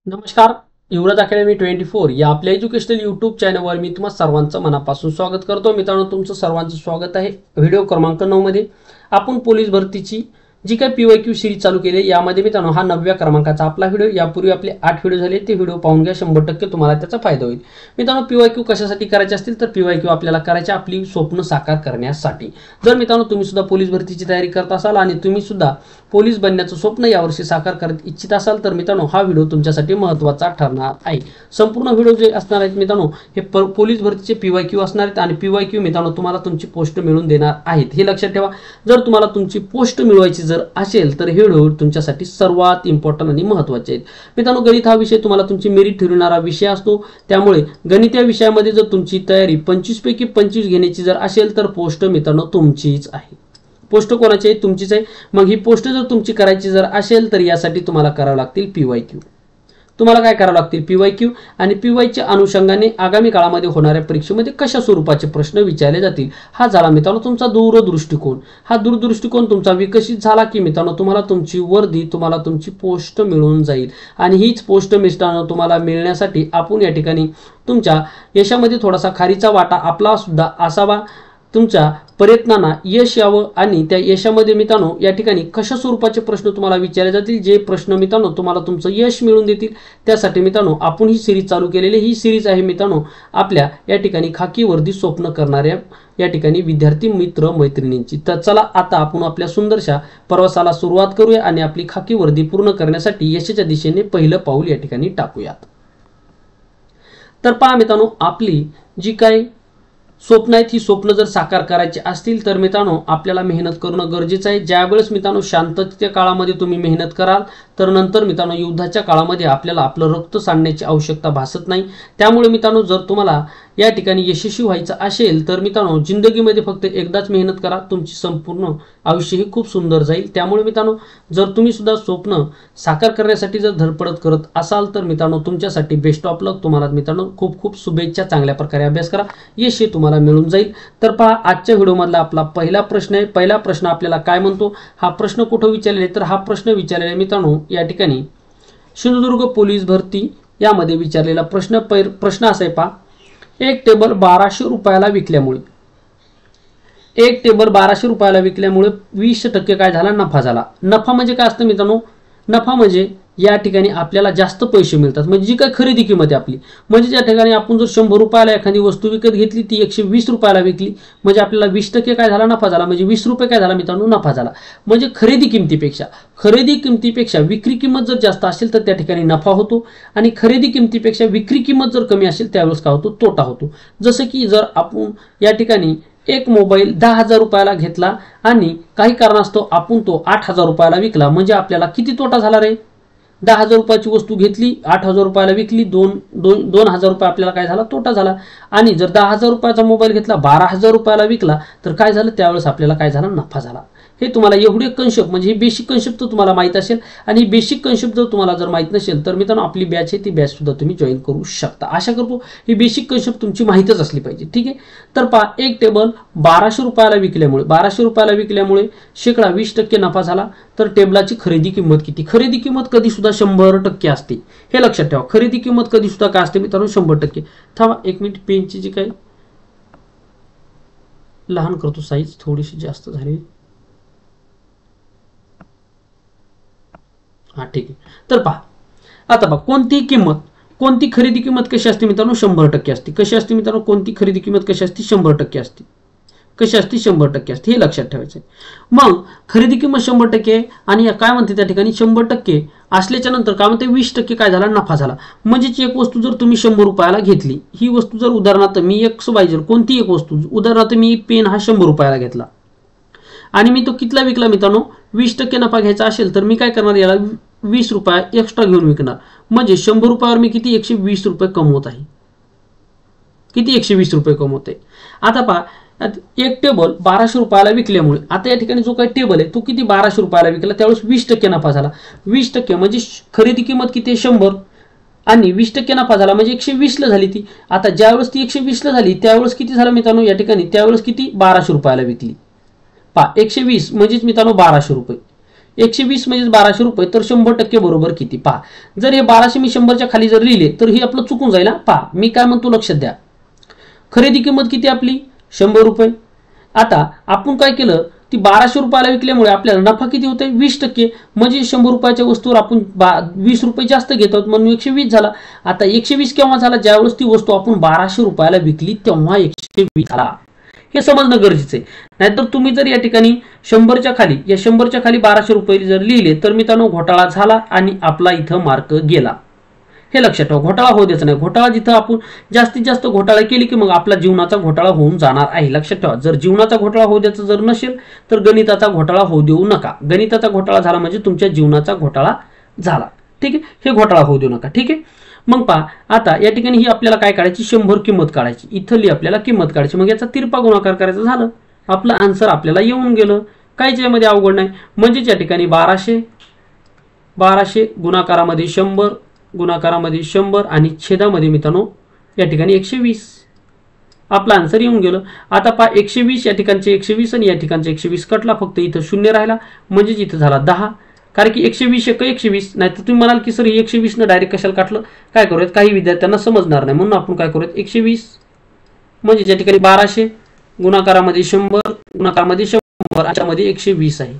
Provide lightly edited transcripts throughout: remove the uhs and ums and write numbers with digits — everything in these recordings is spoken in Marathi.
नमस्कार. युवराज अकॅडमी 24 या आपल्या एज्युकेशनल यूट्यूब चॅनलवर मी तुम्हा सर्वांचं मनापासून स्वागत करतो. मित्रांनो, तुमचं सर्वांचं स्वागत आहे. व्हिडिओ क्रमांक 9 मध्ये आपण पोलीस भरतीची जी काही PYQ सिरीज चालू केली यामध्ये मित्रांनो हा 9व्या क्रमांकाचा आपला व्हिडिओ. यापूर्वी आपले 8 व्हिडिओ झाले, ते व्हिडिओ पाहून घ्या. 100% तुम्हाला त्याचा फायदा होईल. मित्रांनो, PYQ कशासाठी करायचे असतील तर PYQ आपल्याला करायचे आपली स्वप्न साकार करण्यासाठी. जर मित्रांनो तुम्ही सुद्धा पोलीस भरतीची तयारी करत असाल आणि तुम्ही सुद्धा पोलीस बनण्याचं स्वप्न यावर्षी साकार करत इच्छित असाल तर मित्रांनो हा व्हिडिओ तुमच्यासाठी महत्त्वाचा ठरणार आहे. संपूर्ण व्हिडिओ जे असणार आहेत मित्रांनो हे पोलीस भरतीचे PYQ असणार आहेत आणि PYQ मित्रांनो तुम्हाला तुमची पोस्ट मिळवून देणार आहेत. हे लक्षात ठेवा. जर तुम्हाला तुमची पोस्ट मिळवायची जर असेल तर हे व्हिडिओ तुमच्यासाठी सर्वात इम्पॉर्टंट आणि महत्त्वाचे आहेत. मित्रांनो, गणित हा विषय तुम्हाला तुमची मेरिट ठरवणारा विषय असतो. त्यामुळे गणित या विषयामध्ये जर तुमची तयारी 25 पैकी 25 घेण्याची जर असेल तर पोस्ट मित्रांनो तुमचीच आहे. पोस्ट कोणाची आहे? तुमचीच आहे. मग ही पोस्ट जर तुमची करायची जर असेल तर यासाठी तुम्हाला करावं लागतील PYQ. तुम्हाला काय करावं लागतील? PYQ. आणि PYच्या अनुषंगाने आगामी काळामध्ये होणाऱ्या परीक्षेमध्ये कशा स्वरूपाचे प्रश्न विचारले जातील हा झाला मित्रांनो तुमचा दूरदृष्टिकोन. हा दूरदृष्टिकोन तुमचा विकसित झाला की मित्रांनो तुम्हाला तुमची वर्दी, तुम्हाला तुमची पोस्ट मिळून जाईल. आणि हीच पोस्ट मित्रांनो तुम्हाला मिळण्यासाठी आपण या ठिकाणी तुमच्या यशामध्ये थोडासा खारीचा वाटा आपला सुद्धा असावा. तुमच्या प्रयत्नांना यश यावं आणि त्या यशामध्ये मित्रांनो या ठिकाणी कशा स्वरूपाचे प्रश्न तुम्हाला विचारले जातील, जे प्रश्न मित्रांनो तुम्हाला तुमचं यश मिळवून देतील, त्यासाठी मित्रांनो आपण ही सिरीज चालू केलेली. ही सिरीज आहे मित्रांनो आपल्या या ठिकाणी खाकी वर्दी स्वप्न करणाऱ्या या ठिकाणी विद्यार्थी मित्र मैत्रिणींची. तर चला आता आपण आपल्या सुंदरशा प्रवासाला सुरुवात करूया आणि आपली खाकी वर्दी पूर्ण करण्यासाठी यशाच्या दिशेने पहिलं पाऊल या ठिकाणी टाकूयात. तर पहा मित्रांनो, आपली जी काही स्वप्न आहेत ही स्वप्न जर साकार करायची असतील तर मित्रांनो आपल्याला मेहनत करणं गरजेचं आहे. ज्यावेळेस मित्रांनो शांततेच्या काळामध्ये तुम्ही मेहनत कराल तर नंतर मित्रांनो युद्धाच्या काळामध्ये आपल्याला आपलं रक्त सांडण्याची आवश्यकता भासत नाही. त्यामुळे मित्रांनो जर तुम्हाला या ठिकाणी यशस्वी व्हायचं असेल तर मित्रांनो जिंदगीमध्ये फक्त एकदाच मेहनत करा. तुमची संपूर्ण आयुष्य हे खूप सुंदर जाईल. त्यामुळे मित्रांनो जर तुम्ही सुद्धा स्वप्न साकार करण्यासाठी जर धडपड करत असाल तर मित्रांनो तुमच्यासाठी बेस्ट ऑफ लक. तुम्हाला मित्रांनो खूप खूप शुभेच्छा. चांगल्या प्रकारे अभ्यास करा, यश हे तुम्हाला मिळून जाईल. तर पहा, आजच्या व्हिडिओमधला आपला पहिला प्रश्न आहे. पहिला प्रश्न आपल्याला काय म्हणतो? हा प्रश्न कुठं विचारलेला आहे तर हा प्रश्न विचारलेला आहे मित्रांनो या ठिकाणी सिंधुदुर्ग पोलीस भरती यामध्ये विचारलेला प्रश्न असा आहे. पहा, एक टेबल 1200 रुपयाला विकल्यामुळे 20% काय झाला? नफा झाला. नफा म्हणजे काय असतं मित्रांनो? नफा म्हणजे या ठिकाणी आपल्याला जास्त पैसे मिळतात. म्हणजे जी काय खरेदी किंमत आहे आपली, म्हणजे त्या ठिकाणी आपण जर 100 रुपयाला एखादी वस्तू विकत घेतली ती 120 रुपयाला विकली म्हणजे आपल्याला 20% काय झाला? नफा झाला. म्हणजे 20 रुपये काय झाला मित्रांनो? नफा झाला. म्हणजे खरेदी किमतीपेक्षा विक्री किंमत जर जास्त असेल तर त्या ठिकाणी नफा होतो आणि खरेदी किमतीपेक्षा विक्री किंमत जर कमी असेल त्यावेळेस काय होतो? तोटा होतो. जसं की जर आपण या ठिकाणी एक मोबाईल 10,000 रुपयाला घेतला आणि काही कारणास्तव आपण तो 8,000 रुपयाला विकला म्हणजे आपल्याला किती तोटा झाला रे? 10,000 रुपयाची वस्तू घेतली, 8,000 रुपयाला विकली, 2,000 रुपये आपल्याला काय झाला? तोटा झाला. आणि जर 10,000 रुपयाचा मोबाईल घेतला, 12,000 रुपयाला विकला तर काय झालं? त्यावेळेस आपल्याला काय झालं? नफा झाला. हे तुम्हाला एवढे कन्सेप्ट म्हणजे हे बेसिक कन्सेप्ट तुम्हाला माहित असेल आणि बेसिक कन्सेप्ट जर तुम्हाला जर माहित नसेल तर मित्रांनो आपली बॅच आहे ती बॅच सुद्धा तुम्ही जॉईन करू शकता. आशा करतो ही बेसिक कन्सेप्ट तुमची माहितच असली पाहिजे. ठीक आहे. तर पहा, एक टेबल 1200 रुपयाला विकल्यामुळे शेकडा 20% नफा झाला. तर टेबलाची खरेदी किंमत किती? खरेदी किंमत कधी सुद्धा 100% असते. हे लक्षात ठेवा. खरेदी किंमत कधी सुद्धा काय असते मित्रांनो? 100%. थांबा एक मिनिट, पेनची जी काही लहान करतो, साईज थोडीशी जास्त झाली. हा ठीक आहे. तर पहा आता पहा, कोणती खरेदी किंमत कशी असते मित्रांनो? 100% असते. कशी असते मित्रांनो? कोणती खरेदी किंमत कशी असते? 100% असते. कशी असते? 100% असते. हे लक्षात ठेवायचं. मग खरेदी किंमत 100% आणि काय म्हणते त्या ठिकाणी 100% असल्याच्या नंतर काय म्हणते? 20% काय झाला? नफा झाला. म्हणजे एक वस्तू जर तुम्ही 100 रुपयाला घेतली, ही वस्तू जर उदाहरणार्थ मी कोणती एक वस्तू उदाहरणार्थ मी पेन हा 100 रुपयाला घेतला आणि मी तो कितला विकला मित्रांनो? 20% नफा घ्यायचा असेल तर मी काय करणार? याला 20 रुपये एक्स्ट्रा घेऊन विकणार. म्हणजे 100 रुपयावर मी किती? 120 रुपये कमवत आहे. किती? 120 रुपये कमवते. आता पहा, एक टेबल 1200 रुपयाला विकल्यामुळे आता या ठिकाणी जो काही टेबल आहे तो किती? 1200 रुपयाला विकला, त्यावेळेस 20% नफा झाला. 20% म्हणजे खरेदी किंमत किती? 100 आणि 20% नफा झाला म्हणजे 120 ला झाली ती. आता ज्यावेळेस ती 120 ला झाली त्यावेळेस किती झालं मित्रांनो? या ठिकाणी त्यावेळेस किती? 1200 रुपयाला विकली. पहा, 120 म्हणजेच मित्रांनो 1200 रुपये. 120 म्हणजे 1200 रुपये, तर 100% बरोबर किती पहा. जर हे 1200 मी 100च्या खाली जर लिहिले तर हे आपलं चुकून जाईल. पहा मी काय म्हणतो लक्षात द्या. खरेदी किंमत किती आपली 100 रुपये. आता आपण काय केलं, ती 1200 रुपयाला विकल्यामुळे आपल्याला नफा किती होते 20%. म्हणजे 100 रुपयाच्या वस्तूवर आपण 20 रुपये जास्त घेतो म्हणून 120 झाला. आता 120 केव्हा झाला, ज्यावेळेस ती वस्तू आपण 1200 रुपयाला विकली तेव्हा 120 झाला. हे समजणं गरजेचं आहे. नाहीतर तुम्ही जर या ठिकाणी 100च्या खाली 1200 रुपये जर लिहिले तर मित्रांनो घोटाळा झाला आणि आपला इथं मार्क गेला. हे लक्षात ठेवा, घोटाळा होऊ द्यायचा नाही. घोटाळा जिथं आपण जास्तीत जास्त घोटाळा केली की मग आपला जीवनाचा घोटाळा होऊन जाणार आहे. लक्षात ठेवा, जर जीवनाचा घोटाळा होऊ द्यायचा जर नसेल तर गणिताचा घोटाळा होऊ देऊ नका. गणिताचा घोटाळा झाला म्हणजे तुमच्या जीवनाचा घोटाळा झाला. ठीक आहे, हे घोटाळा होऊ देऊ नका. ठीक आहे, मग पहा आता या ठिकाणी ही आपल्याला काय काढायची 100 किंमत काढायची. इथली आपल्याला किंमत काढायची. मग याचा तिरपा गुणाकार करायचा झालं, आपलं आन्सर आपल्याला येऊन गेलं. काहीच यामध्ये अवघड नाही. म्हणजेच या ठिकाणी 1200 गुणाकारामध्ये 100 गुणाकारामध्ये 100 आणि छेदामध्ये मित्रांनो या ठिकाणी 120. आपला आन्सर येऊन गेलं. आता पहा 120 या ठिकाणचे 120 आणि या ठिकाणचे 120 कटला, फक्त इथं 0 राहिला म्हणजे इथं झाला 10. कारण की 120 एक 120. नाही तर तुम्ही म्हणाल की सर 120 न डायरेक्ट कशाला काटलं, काय करूयात काही विद्यार्थ्यांना समजणार नाही म्हणून आपण काय करूयात 120 म्हणजे या ठिकाणी 1200 गुणाकारामध्ये 100 गुणाकारामध्ये 100 याच्यामध्ये 120 आहे.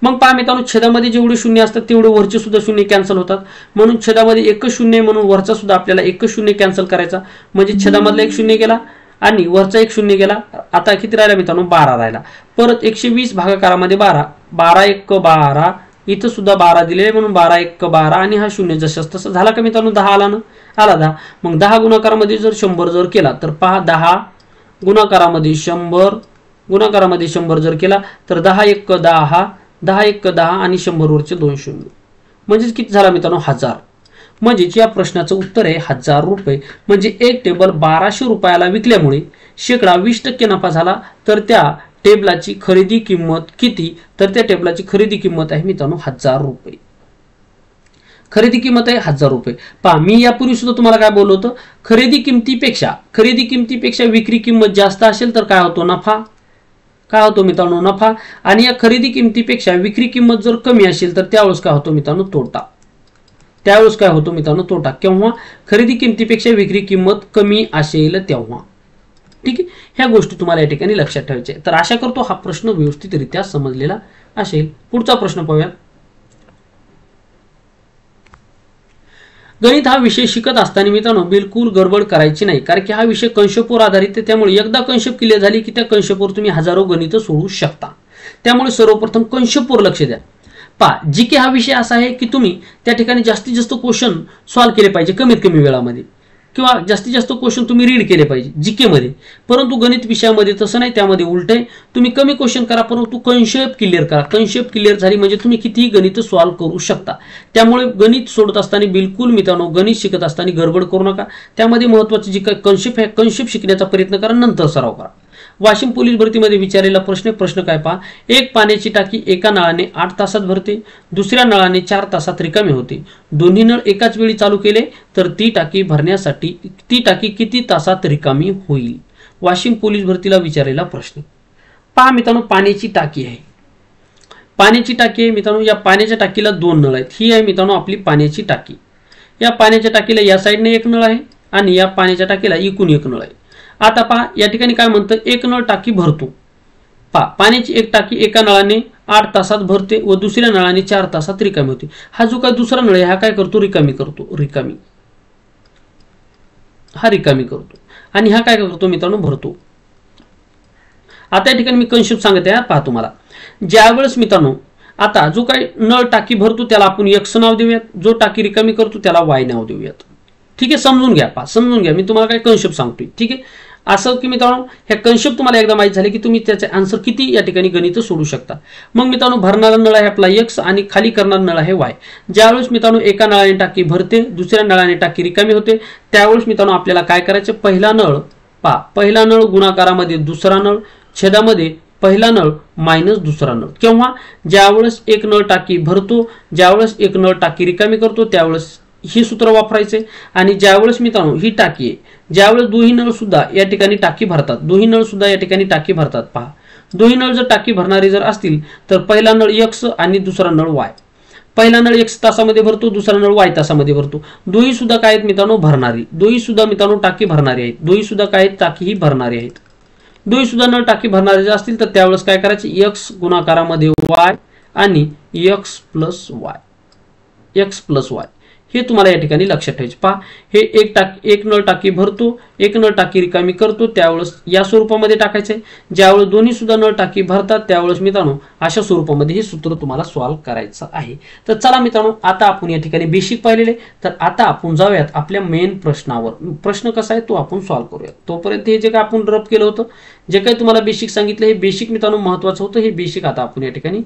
मग पहा मित्रांनो छेदामध्ये जेवढे शून्य असतात तेवढे वरचे सुद्धा शून्य कॅन्सल होतात. म्हणून छेदामध्ये एकच शून्य म्हणून वरचा सुद्धा आपल्याला एकच शून्य कॅन्सल करायचा. म्हणजे छेदामधला एक शून्य गेला आणि वरचा एक शून्य गेला. आता किती राहिला मित्रांनो 12 राहिला. परत 120 भागाकारामध्ये 12 12 1 12 इथं सुद्धा 12 दिलेले म्हणून 12 1 12 आणि हा शून्य जसं तसं झाला का मित्रांनो 10 आला ना, आला 10. मग 10 गुणाकारामध्ये जर 100 जर केला तर पहा 10 गुणाकारामध्ये 100 जर केला तर 10 1 10 10 1 10 आणि 100 वरचे 2 शून्य म्हणजे किती झाला मित्रांनो 1000. म्हणजे या प्रश्नाचं उत्तर आहे 1000 रुपये. म्हणजे एक टेबल 1200 रुपयाला विकल्यामुळे शेकडा 20% नफा झाला. तर त्या टेबलाची खरेदी किंमत किती, तर त्या टेबलाची खरेदी किंमत आहे मित्रांनो 1000 रुपये. खरेदी किंमत आहे 1000 रुपये. पहा मी यापूर्वी सुद्धा तुम्हाला काय बोललो होतं, खरेदी किमतीपेक्षा विक्री किंमत जास्त असेल तर काय होतो नफा, काय होतो मित्रांनो नफा. आणि या खरेदी किमतीपेक्षा विक्री किंमत जर कमी असेल तर त्यावेळेस काय होतो मित्रांनो तोटा. केव्हा खरेदी किमतीपेक्षा विक्री किंमत कमी असेल तेव्हा. ठीक आहे, ह्या गोष्टी तुम्हाला या ठिकाणी लक्षात ठेवायच्या. तर आशा करतो हा प्रश्न व्यवस्थितरित्या समजलेला असेल. पुढचा प्रश्न पाहूया. गणित हा विषय शिकत असताना मित्रांनो बिलकुल गडबड करायची नाही. कारण की हा विषय कन्सेप्टवर आधारित आहे. त्यामुळे एकदा कन्सेप्ट क्लिअर झाली की त्या कन्सेप्टवर तुम्ही हजारो गणित सोडवू शकता. त्यामुळे सर्वप्रथम कन्सेप्टवर लक्ष द्या. पहा जीके हा विषय असा आहे की तुम्ही त्या ठिकाणी जास्तीत जास्त क्वेश्चन सॉल्व्ह केले पाहिजे कमीत कमी वेळामध्ये, किंवा जास्तीत जास्त क्वेश्चन तुम्ही रीड केले पाहिजे जीके मध्ये. परंतु गणित विषयामध्ये तसं नाही, त्यामध्ये उलट आहे. तुम्ही कमी क्वेश्चन करा परंतु कन्सेप्ट क्लिअर करा. कन्सेप्ट क्लिअर झाली म्हणजे तुम्ही कितीही गणित सॉल्व्ह करू शकता. त्यामुळे गणित सोडत असताना बिलकुल मित्रांनो गणित शिकत असताना गडबड करू नका. त्यामध्ये महत्त्वाची जी काही कन्सेप्ट आहे कन्सेप्ट शिकण्याचा प्रयत्न करा, नंतर सराव करा. वाशिम पोलीस भरतीमध्ये विचारलेला प्रश्न काय पहा. एक पाण्याची टाकी एका नळाने 8 तासात भरते, दुसऱ्या नळाने 4 तासात रिकामी होते. दोन्ही नळ एकाच वेळी चालू केले तर ती टाकी किती तासात रिकामी होईल. वाशिम पोलीस भरतीला विचारलेला प्रश्न. पहा मित्रांनो पाण्याची टाकी आहे. मित्रांनो या पाण्याच्या टाकीला 2 नळ आहेत. ही आहे मित्रांनो आपली पाण्याची टाकी. या पाण्याच्या टाकीला या साईडने एक नळ आहे आणि या पाण्याच्या टाकीला इकडून एक नळ आहे. आता पहा या ठिकाणी काय म्हणतं, एक नळ टाकी भरतो. पहा पाण्याची एक टाकी एका नळाने 8 तासात भरते व दुसऱ्या नळाने 4 तासात रिकामी होते. हा जो काय दुसरा नळ आहे हा काय करतो रिकामी करतो. आणि हा काय करतो मित्रांनो भरतो. आता या ठिकाणी मी कन्सेप्ट सांगत आहे पहा तुम्हाला. ज्यावेळेस मित्रांनो आता जो काय नळ टाकी भरतो त्याला आपण एक्स नाव देऊयात, जो टाकी रिकामी करतो त्याला वाय नाव देऊयात. ठीक आहे, समजून घ्या. मी तुम्हाला काय कन्सेप्ट सांगतोय. ठीक आहे, असं की मित्रांनो हे कन्सेप्ट तुम्हाला एकदा माहित झाले की तुम्ही त्याचे आन्सर किती या ठिकाणी गणित सोडू शकता. मग मित्रांनो भरणारा नळ आहे आपला एक्स आणि खाली करणारा नळ आहे वाय. ज्यावेळेस मित्रांनो एका नळाने टाकी भरते दुसऱ्या नळाने टाकी रिकामी होते त्यावेळेस मित्रांनो आपल्याला काय करायचं, पहिला नळ गुणाकारामध्ये दुसरा नळ छेदामध्ये पहिला नळ मायनस दुसरा नळ. केव्हा ज्यावेळेस एक नळ टाकी भरतो, ज्यावेळेस एक नळ टाकी रिकामी करतो त्यावेळेस ही सूत्र वापरायचे. आणि ज्यावेळेस मित्रांनो ही टाकी आहे, ज्यावेळेस दोन्ही नळ सुद्धा या ठिकाणी टाकी भरतात, पहा दोन्ही नळ जर टाकी भरणारे जर असतील तर पहिला नळ x आणि दुसरा नळ y. पहिला नळ x तासामध्ये भरतो, दुसरा नळ y तासामध्ये भरतो. दोन्ही सुद्धा काय आहेत मित्रांनो भरणारी, दोन्ही सुद्धा मित्रांनो टाकी भरणारी आहेत, दोन्ही सुद्धा काय आहेत टाकी ही भरणारी आहेत. दोन्ही सुद्धा नळ टाकी भरणारे जर असतील तर त्यावेळेस काय करायचे, x गुणाकारामध्ये y आणि x प्लस y हे तुम्हाला या ठिकाणी लक्षात ठेवायचे. पहा हे एक नळ टाकी भरतो, एक नळ टाकी रिकामी करतो, त्यावेळेस या स्वरूपामध्ये टाकायचे. ज्यावेळेस दोन्ही सुद्धा नळ टाकी भरतात त्यावेळेस मित्रांनो अशा स्वरूपामध्ये हे सूत्र तुम्हाला सॉल्व्ह करायचं आहे. तर चला मित्रांनो, आता आपण या ठिकाणी बेसिक पाहिलेले, तर आता आपण जाऊयात आपल्या मेन प्रश्नावर. प्रश्न कसा आहे तो आपण सॉल्व्ह करूयात. तोपर्यंत हे जे काय आपण ड्रॉप केलं होतं, जे काही तुम्हाला बेसिक सांगितलं, हे बेसिक मित्रांनो महत्वाचं होतं. हे बेसिक आता आपण या ठिकाणी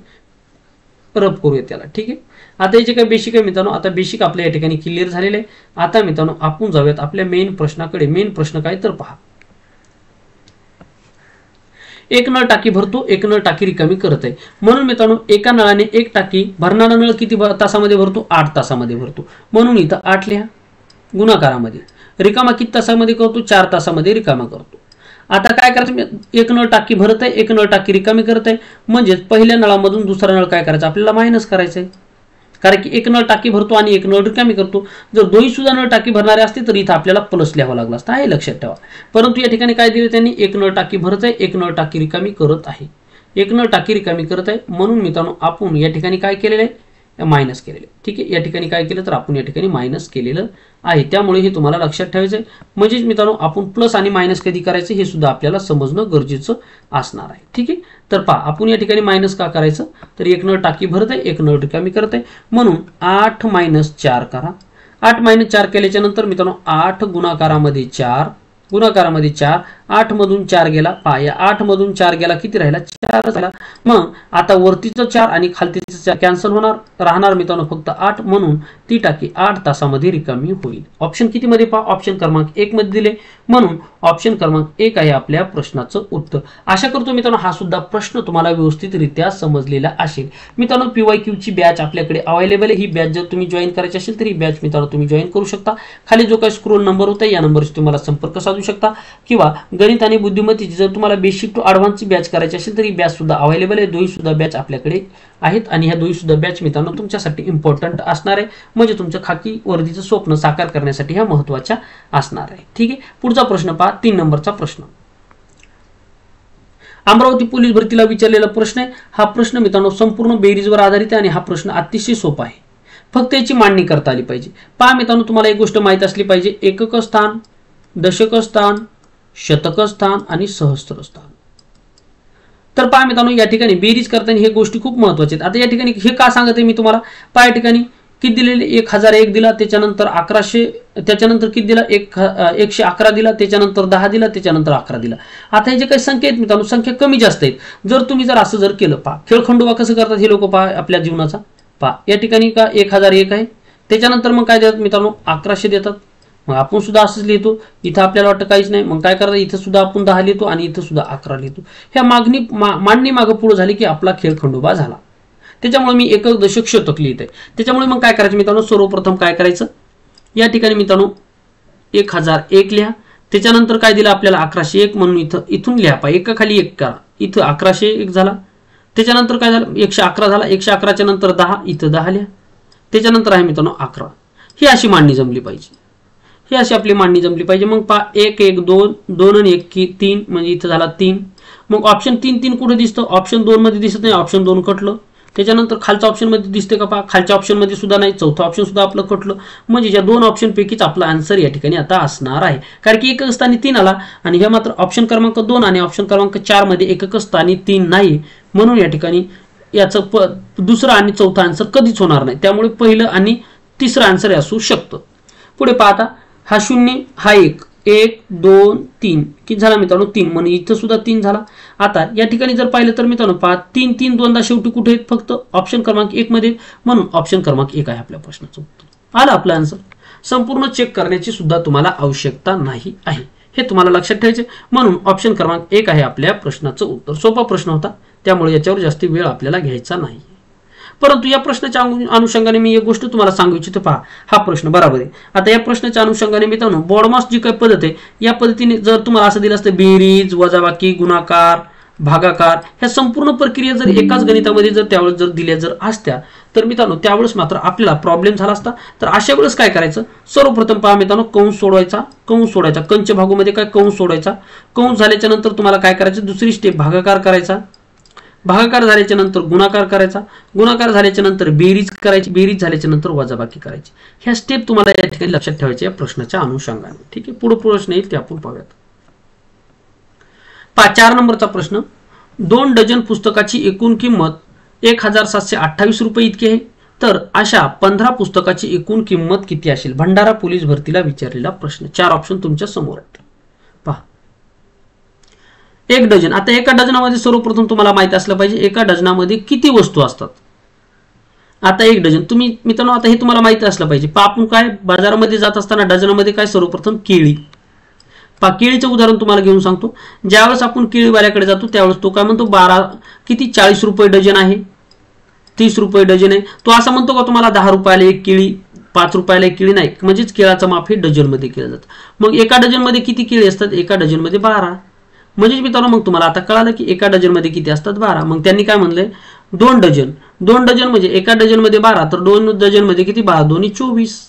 रब करूया त्याला. ठीक आहे, आता हे जे काही बेसिक आहे मित्रांनो, आता बेसिक आपल्या या ठिकाणी क्लिअर झालेले आहे. आता मित्रांनो आपण जाऊयात आपल्या मेन प्रश्नाकडे. मेन प्रश्न काय तर पहा, एक नळ टाकी भरतो, एक नळ टाकी रिकामी करत आहे. म्हणून मित्रांनो एका नळाने एक टाकी भरणारा नळ किती तासामध्ये भरतो, 8 तासामध्ये भरतो. म्हणून इथं 8 लिहा गुणाकारामध्ये. रिकामा किती तासामध्ये करतो, 4 तासामध्ये रिकामा करतो. आता काय करायचं, एक नळ टाकी भरत आहे, एक नळ टाकी रिकामी करत आहे, म्हणजेच पहिल्या नळामधून दुसरा नळ काय करायचा आपल्याला मायनस करायचं आहे. कारण की एक नळ टाकी भरतो आणि एक नळ रिकामी करतो. जर दोन्ही सुद्धा नळ टाकी भरणारे असते तर इथं आपल्याला प्लस लिहावं लागलं असतं, हे लक्षात ठेवा. परंतु या ठिकाणी काय दिलं त्यांनी, एक नळ टाकी भरत आहे, एक नळ टाकी रिकामी करत आहे, एक नळ टाकी रिकामी करत आहे. म्हणून मित्रांनो आपण या ठिकाणी काय केलेलं आहे, मायनस केलेले. ठीक आहे, या ठिकाणी काय केलं तर आपण या ठिकाणी मायनस केलेलं आहे. त्यामुळे हे तुम्हाला लक्षात ठेवायचं आहे. म्हणजे मित्रांनो आपण प्लस आणि मायनस कधी करायचं हे सुद्धा आपल्याला समजणं गरजेचं असणार आहे. ठीक आहे, तर पहा आपण या ठिकाणी मायनस का करायचं, तर एक नळ टाकी भरत आहे, एक नळ रिकामी करत आहे. म्हणून 8 - 4 करा. 8 - 4 केल्याच्या नंतर मित्रांनो 8 गुणाकारामध्ये 4 गुणाकारामध्ये 4, 8 मधून 4 गेला. पहा या 8 मधून 4 गेला, किती राहिला, 4 राहिला. मग आता वरतीचं 4 आणि खालतीचं 4 कॅन्सल होणार, राहणार मित्रांनो फक्त 8. म्हणून ती टाकी 8 तासामध्ये रिकामी होईल. ऑप्शन किती मध्ये पहा, ऑप्शन क्रमांक 1 मध्ये दिले. म्हणून ऑप्शन क्रमांक 1 आहे आपल्या प्रश्नाचं उत्तर. आशा करतो मित्रांनो हा सुद्धा प्रश्न तुम्हाला व्यवस्थितरित्या समजलेला असेल. मित्रांनो PYQ ची बॅच आपल्याकडे अवेलेबल आहे. ही बॅच जर तुम्ही जॉईन करायची असेल तर ही बॅच मित्रांनो तुम्ही जॉईन करू शकता. खाली जो काही स्क्रोल नंबर होता या नंबरशी तुम्हाला संपर्क साधू शकता. किंवा गणित आणि बुद्धिमत्तेची जर तुम्हाला बेसिक टू ॲडव्हान्सची बॅच करायची असेल तर ही बॅच सुद्धा अवेलेबल आहे. दोन्ही सुद्धा बॅच आपल्याकडे आहेत आणि ह्या दोन्ही सुद्धा बॅच मित्रांनो तुमच्यासाठी इम्पॉर्टंट असणार आहे. म्हणजे तुमचं खाकी वर्दीचं स्वप्न साकार करण्यासाठी ह्या महत्त्वाच्या असणार आहे. ठीक आहे, पुढचा प्रश्न पहा, 3 नंबरचा प्रश्न. अमरावती पोलीस भरतीला विचारलेला प्रश्न आहे. हा प्रश्न मित्रांनो संपूर्ण बेरीजवर आधारित आहे आणि हा प्रश्न अतिशय सोपा आहे. फक्त याची मांडणी करता आली पाहिजे. पहा मित्रांनो तुम्हाला एक गोष्ट माहित असली पाहिजे, एकक स्थान, दशक स्थान, शतक स्थान आणि सहस्त्र स्थान. तर पहा मित्रांनो या ठिकाणी बेरीज करताना हे गोष्टी खूप महत्त्वाच्या आहेत. आता या ठिकाणी हे का सांगत आहे मी तुम्हाला, पहा या ठिकाणी किती दिलेले, 1001 दिला, त्याच्यानंतर 1100, त्याच्यानंतर किती दिला, 111 दिला, त्याच्यानंतर 10 दिला, त्याच्यानंतर 11 दिला. आता हे जे काही संख्या आहेत मित्रांनो संख्या कमी जास्त आहेत. जर तुम्ही जर असं जर केलं, पहा खेळखंडोबा कसं करतात हे लोक, पहा आपल्या जीवनाचा. पहा या ठिकाणी का 1001 आहे, त्याच्यानंतर मग काय देतात मित्रांनो 1100 देतात. मग आपण सुद्धा असंच लिहितो. इथं आपल्याला वाटतं काहीच नाही, मग काय करतात इथं सुद्धा आपण 10 लिहितो आणि इथं सुद्धा 11 लिहितो. ह्या मांडणी मागं पुढे झाली की आपला खेळखंडोबा झाला. त्याच्यामुळे मी एकक दशक शतक लिहित आहे. त्याच्यामुळे मग काय करायचं मित्रांनो, सर्वप्रथम काय करायचं, या ठिकाणी मित्रांनो 1001 लिहा. त्याच्यानंतर काय दिलं आपल्याला 1101, म्हणून इथून लिहा. पहा एकाखाली 1 करा, इथं 1101 झाला. त्याच्यानंतर काय झालं 111 झाला. 111च्या नंतर 10, इथं 10 लिहा. त्याच्यानंतर आहे मित्रांनो 11. ही अशी मांडणी जमली पाहिजे. ही अशी आपली मांडणी जमली पाहिजे. मग पहा 1 1 2 2 आणि 1 3, म्हणजे इथं झाला 3. मग ऑप्शन 3 कुठे दिसतं, ऑप्शन 2 मध्ये दिसत नाही, ऑप्शन 2 कटलं. त्याच्यानंतर खालच्या ऑप्शन मध्ये दिसते का, पहा खालच्या ऑप्शन मध्ये सुद्धा नाही, चौथा ऑप्शन सुद्धा आपलं कटलं. म्हणजे या 2 ऑप्शन पैकीच आपला आन्सर या ठिकाणी आता असणार आहे. कारण की एकक स्थानी 3 आला आणि हे मात्र ऑप्शन क्रमांक 2 आणि ऑप्शन क्रमांक 4 मध्ये एकक स्थानी 3 नाही. म्हणून या ठिकाणी याचं दुसरा आणि चौथा आन्सर कधीच होणार नाही. त्यामुळे पहिलं आणि तिसरं आन्सर असू शकतं. पुढे पाहता हा 0, हा 1 1 2 3 किती झाला मित्रांनो 3, म्हणजे इथं सुद्धा 3 झाला. आता या ठिकाणी जर पाहिलं तर मित्रांनो पहा 3 3 दोनदा शेवटी कुठे आहेत, फक्त ऑप्शन क्रमांक 1 मध्ये. म्हणून ऑप्शन क्रमांक 1 आहे आपल्या प्रश्नाचं उत्तर. आला आपला आन्सर. संपूर्ण चेक करण्याची सुद्धा तुम्हाला आवश्यकता नाही आहे, हे तुम्हाला लक्षात ठेवायचे. म्हणून ऑप्शन क्रमांक 1 आहे आपल्या प्रश्नाचं उत्तर. सोपा प्रश्न होता, त्यामुळे याच्यावर जास्त वेळ आपल्याला घ्यायचा नाही. परंतु या प्रश्नाच्या अनुषंगाने मी एक गोष्ट तुम्हाला सांगू इच्छितो. पहा हा प्रश्न बरोबर आहे. आता या प्रश्नाच्या अनुषंगाने मित्रांनो बॉडमास जी काही पद्धत आहे या पद्धतीने जर तुम्हाला असं दिलं असतं बेरीज, वजाबाकी, गुणाकार भागाकार ह्या संपूर्ण प्रक्रिया जर एकाच गणितामध्ये जर त्यावेळेस जर दिल्या जर असत्या तर मित्रांनो त्यावेळेस मात्र आपल्याला प्रॉब्लेम झाला असता. तर अशा वेळेस काय करायचं, सर्वप्रथम पहा मित्रांनो, कंस सोडवायचा कंच भागूमध्ये काय कंस सोडवायचा. कंस झाल्याच्या नंतर तुम्हाला काय करायचं, दुसरी स्टेप भागाकार करायचा. भागाकार झाल्याच्या नंतर गुणाकार करायचा. गुणाकार झाल्याच्या नंतर बेरीज करायची. बेरीज झाल्याच्या नंतर वजाबाकी करायची. ह्या स्टेप तुम्हाला या ठिकाणी लक्षात ठेवायच्या या प्रश्नाच्या अनुषंगाने. ठीक आहे, पुढे प्रश्न येईल ते आपण पाहूयात. 4 नंबरचा प्रश्न, 2 डझन पुस्तकाची एकूण किंमत 1728 रुपये इतकी आहे. तर अशा 15 पुस्तकाची एकूण किंमत किती असेल. भंडारा पोलीस भरतीला विचारलेला प्रश्न. 4 ऑप्शन तुमच्या समोर आहेत. पहा, 1 डझन. आता एका डझनामध्ये सर्वप्रथम तुम्हाला माहिती असलं पाहिजे एका डझनामध्ये किती वस्तू असतात. आता 1 डझन तुम्ही मित्रांनो आता हे तुम्हाला माहिती असलं पाहिजे. पहा, आपण काय बाजारामध्ये जात असताना डझनामध्ये काय सर्वप्रथम केळी. पहा, केळीचं उदाहरण तुम्हाला घेऊन सांगतो. ज्यावेळेस आपण केळीवाल्याकडे जातो त्यावेळेस तो काय म्हणतो, 12 किती 40 रुपये डझन आहे, 30 रुपये डझन आहे. तो असं म्हणतो का तुम्हाला 10 रुपयाला एक केळी, 5 रुपयाला एक केळी नाही. म्हणजेच केळाचं माप हे डझन मध्ये केलं जातं. मग एका डझन मध्ये किती केळी असतात, एका डझन मध्ये 12. म्हणजेच मित्रांनो मग तुम्हाला आता कळालं की एका डझन मध्ये किती असतात, 12. मग त्यांनी काय म्हणलंय, 2 डझन. 2 डझन म्हणजे एका डझन मध्ये 12, तर 2 डझन मध्ये किती, 12 दोन्ही 24.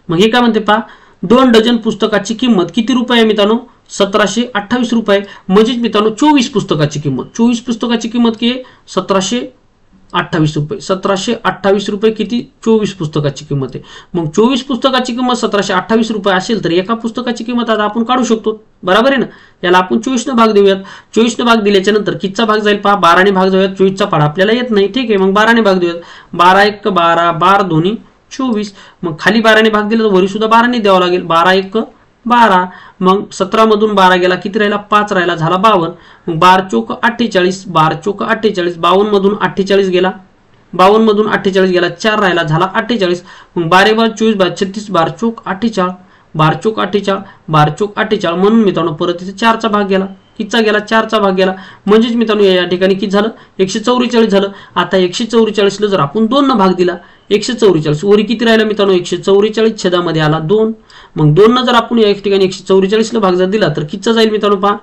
मग हे काय म्हणते पहा, 2 डझन पुस्तकाची किंमत किती रुपये आहे मित्रांनो, 1728 रुपये. म्हणजेच मित्रांनो 24 पुस्तकाची किंमत, 24 पुस्तकाची किंमत किती आहे, 1728 रुपये. 1728 रुपये किती, 24 पुस्तकाची किंमत आहे. मग 24 पुस्तकाची किंमत 1728 रुपये असेल तर एका पुस्तकाची किंमत आता आपण काढू शकतो. बरोबर आहे ना. याला आपण 24 ने भाग देऊयात. 24 ने भाग दिल्याच्या नंतर कितीचा भाग जाईल पहा, 12 ने भाग देऊयात. 24 चा पाढा आपल्याला येत नाही. ठीक आहे, मग 12 ने भाग देऊयात. 12 1 12, 12 दोन्ही 24. मग खाली 12 ने भाग दिला तर वरी सुद्धा 12 ने द्यावं लागेल. 12 1 12. मग 17 मधून 12 गेला किती राहिला, 5 राहिला, झाला 52. मग 12 चोक 48, 12 चोक 48. 52 मधून 48 गेला, 52 मधून 48 गेला, 4 राहिला, झाला 48. मग 12 12 24 12 36, 12 चोक 48, 12 चोक 48, 12 चोक 48. म्हणून मित्रांनो परत इथे 4चा भाग गेला. कितीचा गेला, 4चा भाग गेला. म्हणजेच मित्रांनो या ठिकाणी किती झालं, 144 झालं. आता 144 ला जर आपण 2 न भाग दिला, 144 वरी किती राहिला मित्रांनो, 144 छेदामध्ये आला 2. मग 2 न जर आपण या ठिकाणी 144 ला भाग जर दिला तर कितीचा जाईल मित्रांनो पहा,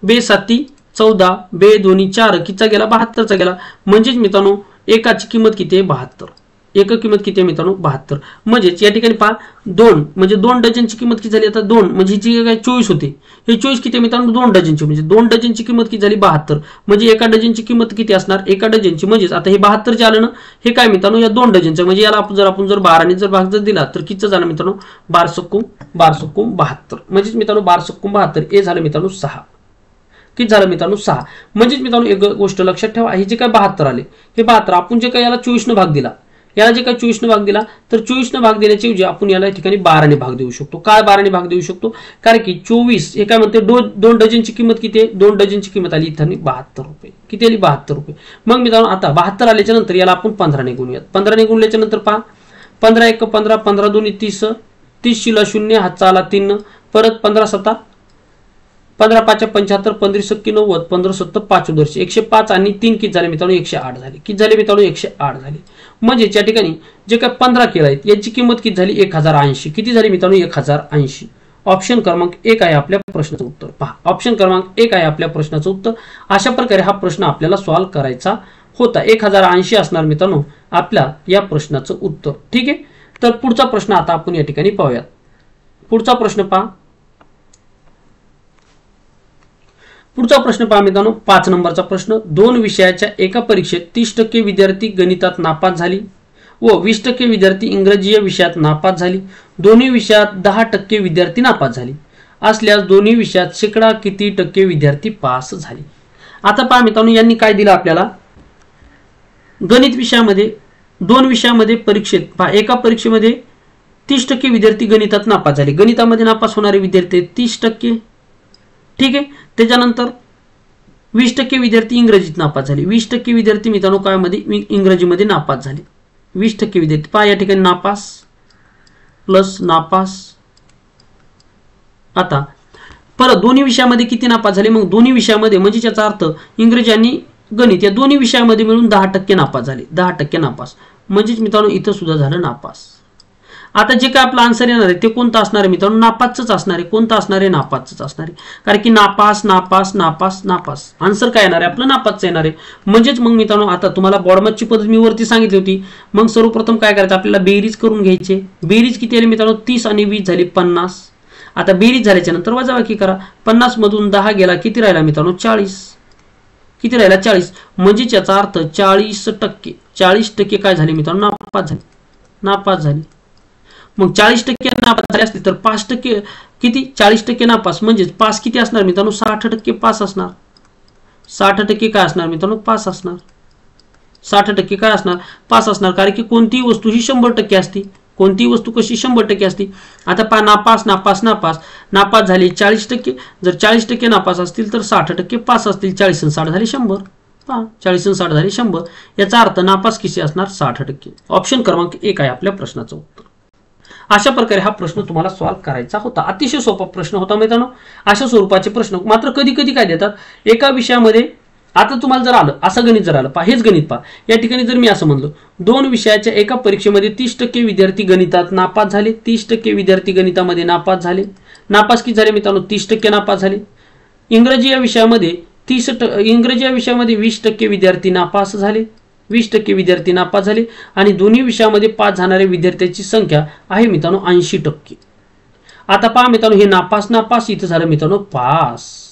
2 7 14, 2 दोन्ही 4, कितीचा गेला, 72चा गेला. म्हणजेच मित्रांनो एकाची किंमत किती आहे, 72. एक किंमत किती आहे मित्रांनो, 72. म्हणजेच या ठिकाणी पहा 2 म्हणजे 2 डझनची किंमत किती झाली, आता 2 म्हणजे जी काय 24 होते, हे 24 किती मित्रांनो 2 डझनची. म्हणजे 2 डझनची किंमत किती झाली, 72. म्हणजे एका डझनची किंमत किती असणार, एका डझनची. म्हणजेच आता हे 72 जे आलं ना, हे काय मित्रांनो या 2 डझनचं. म्हणजे याला आपण जर 12 ने जर भाग जर दिला तर कितीचा झाला मित्रांनो, 12 सक्कुम 72. म्हणजेच मित्रांनो 12 सक्कुम 72 हे झालं मित्रांनो 6. किती झालं मित्रांनो, 6. म्हणजेच मित्रांनो एक गोष्ट लक्षात ठेवा, हे जे काय 72 आले, हे 72 आपण जे काय याला 24 ने भाग दिला, याला जे काय 24 ने भाग दिला, तर 24 ने भाग देण्याच्या ऐवजी आपण याला ठिकाणी 12 ने भाग देऊ शकतो. काय 12 ने भाग देऊ शकतो, कारण की 24 हे काय म्हणते 2 डझनची किंमत किती आहे, 2 डझनची किंमत आली इथं 72 रुपये. किती आली, 72 रुपये. मग मित्रांनो आता 72 आल्याच्या नंतर याला आपण 15 ने गुणूयात. 15 ने गुणल्याच्या नंतर पहा, 15 1 15, 15 दोन्ही 30, 30 शिला 0, हातचा आला 3, परत 15 7 15 5 75, 15 सक्की 90, 15 7 5 वर्ष 105 आणि 3 किती झाले मित्रांनो, 108 झाले. किती झाले मित्रांनो, 108 झाले. म्हणजे या ठिकाणी जे काय 15 केळं आहेत याची किंमत किती झाली, 1080. किती झाली मित्रांनो, 1080. ऑप्शन क्रमांक 1 आहे आपल्या प्रश्नाचं उत्तर. पहा, ऑप्शन क्रमांक 1 आहे आपल्या प्रश्नाचं उत्तर. अशा प्रकारे हा प्रश्न आपल्याला सॉल्व्ह करायचा होता. 1080 असणार मित्रांनो आपल्या या प्रश्नाचं उत्तर. ठीक आहे, तर पुढचा प्रश्न आता आपण या ठिकाणी पाहूयात. पुढचा प्रश्न पहा. पुढचा प्रश्न पहा मित्रांनो, 5 नंबरचा प्रश्न. 2 विषयाच्या एका परीक्षेत 30% विद्यार्थी गणितात नापास झाली व 20% विद्यार्थी इंग्रजी या विषयात नापास झाली. दोन्ही विषयात 10% विद्यार्थी नापास झाली असल्यास दोन्ही विषयात शेकडा किती टक्के विद्यार्थी पास झाले. आता पहा मित्रांनो, यांनी काय दिलं आपल्याला, गणित विषयामध्ये 2 विषयामध्ये परीक्षेत पहा, एका परीक्षेमध्ये 30% विद्यार्थी गणितात नापास झाले. गणितामध्ये नापास होणारे विद्यार्थी 30%. ठीक आहे, त्याच्यानंतर 20% विद्यार्थी इंग्रजीत नापास झाले. 20% विद्यार्थी मित्रांनो काय मध्ये इंग्रजीमध्ये नापास झाले. 20% विद्यार्थी पहा या ठिकाणी नापास प्लस नापास. आता परत दोन्ही विषयामध्ये किती नापास झाले, मग दोन्ही विषयामध्ये म्हणजे याचा अर्थ इंग्रजी आणि गणित या दोन्ही विषयामध्ये मिळून 10% नापास झाले. 10% नापास. म्हणजेच मित्रांनो इथं सुद्धा झालं नापास. आता जे काय आपलं आन्सर येणार आहे ते कोणतं असणार आहे मित्रांनो, नापासच असणार आहे. कोणतं असणार आहे, नापासच असणार आहे. कारण की नापास नापास नापास नापास आन्सर काय येणार आहे आपलं, नापासचं येणार आहे. म्हणजेच मग मित्रांनो आता तुम्हाला बॉडमॅचची पद्धत मी वरती सांगितली होती. मग सर्वप्रथम काय करायचं, आपल्याला बेरीज करून घ्यायचे. बेरीज किती आली मित्रांनो, 30 आणि 20 झाली 50. आता बेरीज झाल्याच्या नंतर वजाबाकी करा. 50 मधून 10 गेला, किती राहिला मित्रांनो, 40. किती राहिला, 40. म्हणजे याचा अर्थ 40%. 40% काय झाले मित्रांनो, नापास झाले. नापास झाले. मग 40% नापास झाले असतील तर 5% किती, 40% नापास म्हणजे पास किती असणार मित्रांनो, 60% पास असणार. 60% काय असणार मित्रांनो, पास असणार. 60% काय असणार, पास असणार. कारण की कोणतीही वस्तू ही 100% असते. कोणतीही वस्तू कशी 100% असते. आता नापास नापास नापास नापास झाले 40%. जर 40% नापास असतील तर 60% पास असतील. 40 आणि 60 झाले 100. 40 आणि 60 झाले 100. याचा अर्थ नापास किती असणार, 60%. ऑप्शन क्रमांक 1 आहे आपल्या प्रश्नाचं उत्तर. अशा प्रकारे हा प्रश्न तुम्हाला सॉल्व्ह करायचा होता. अतिशय सोपा प्रश्न होता मित्रांनो. अशा स्वरूपाचे प्रश्न मात्र कधी कधी काय देतात, एका विषयामध्ये आता तुम्हाला जर आलं असं गणित जर आलं, हेच गणित पहा. या ठिकाणी जर मी असं म्हणलो 2 विषयाच्या एका परीक्षेमध्ये 30% विद्यार्थी गणितात नापास झाले, 30% विद्यार्थी गणितामध्ये नापास झाले. नापास किती झाले मित्रांनो, 30% नापास झाले. इंग्रजी या विषयामध्ये 20% विद्यार्थी नापास झाले. 20% विद्यार्थी नापास झाले आणि दोन्ही विषयामध्ये पास झाणाऱ्या विद्यार्थ्यांची संख्या आहे मित्रांनो 80%. आता पहा मित्रांनो, हे नापास नापास इथं झालं मित्रांनो पास.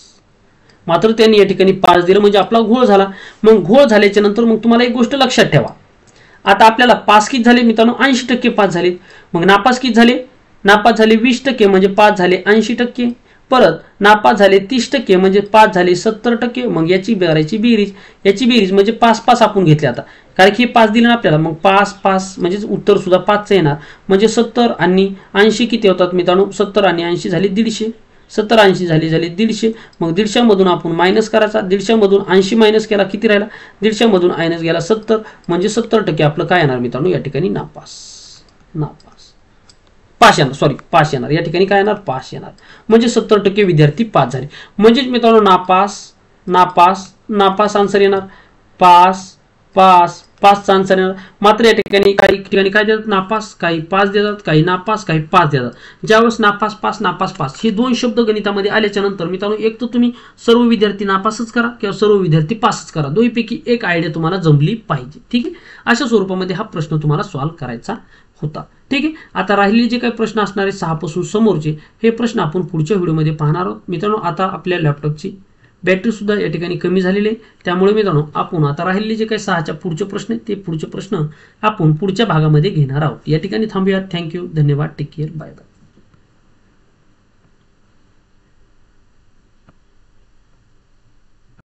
मात्र त्यांनी या ठिकाणी पास दिलं म्हणजे आपला घोळ झाला. मग घोळ झाल्याच्या नंतर मग तुम्हाला एक गोष्ट लक्षात ठेवा. आता आपल्याला पास किती झाले मित्रांनो, 80% पास झाले. मग नापास किती झाले, नापास झाले 20% म्हणजे पास झाले 80%. परत नापास झाले 30% म्हणजे पास झाले 70%. मग याची करायची बेरीज. याची बेरीज म्हणजे पास पास आपण घेतले आता, कारण की पास दिले ना आपल्याला. मग पास पास म्हणजे उत्तर सुद्धा 5चं येणार. म्हणजे 70 आणि 80 किती होतात मित्रांनो, 70 आणि 80 झाले 150. 70 80 झाले 150. मग 150 मधून आपण मायनस करायचा. 150 मधून 80 मायनस केला, किती राहिला, 150 मधून मायनस गेला 70. म्हणजे 70% आपलं काय येणार मित्रांनो, या ठिकाणी नापास. नापास पास येणार, सॉरी पास येणार. या ठिकाणी काय येणार, पास येणार. म्हणजे 70% विद्यार्थी पास झाले. म्हणजेच मित्रांनो नापास नापास नापास आन्सर येणार. पास पास पासचा आन्सर येणार. मात्र या ठिकाणी काही ठिकाणी काय देतात, नापास, काही पास देतात, काही नापास, काही पास देतात. ज्यावेळेस नापास पास नापास पास हे 2 शब्द गणितामध्ये आल्याच्या नंतर मित्रांनो, एक तर तुम्ही सर्व विद्यार्थी नापासच करा किंवा सर्व विद्यार्थी पासच करा. दोन्हीपैकी एक आयडिया तुम्हाला जमली पाहिजे. ठीक आहे. अशा स्वरूपामध्ये हा प्रश्न तुम्हाला सॉल्व्ह करायचा होता. ठीक आहे. आता राहिलेले जे काही प्रश्न असणार आहे 6 पासून समोरचे, हे प्रश्न आपण पुढच्या व्हिडिओमध्ये पाहणार आहोत. मित्रांनो आता आपल्या लॅपटॉपची बॅटरी सुद्धा या ठिकाणी कमी झालेली आहे. त्यामुळे मित्रांनो आपण आता राहिलेले जे काही 6च्या पुढचे प्रश्न आहेत ते पुढचे प्रश्न आपण पुढच्या भागामध्ये घेणार आहोत. या ठिकाणी थांबूया. थँक्यू, धन्यवाद, टेक केअर, बाय बाय.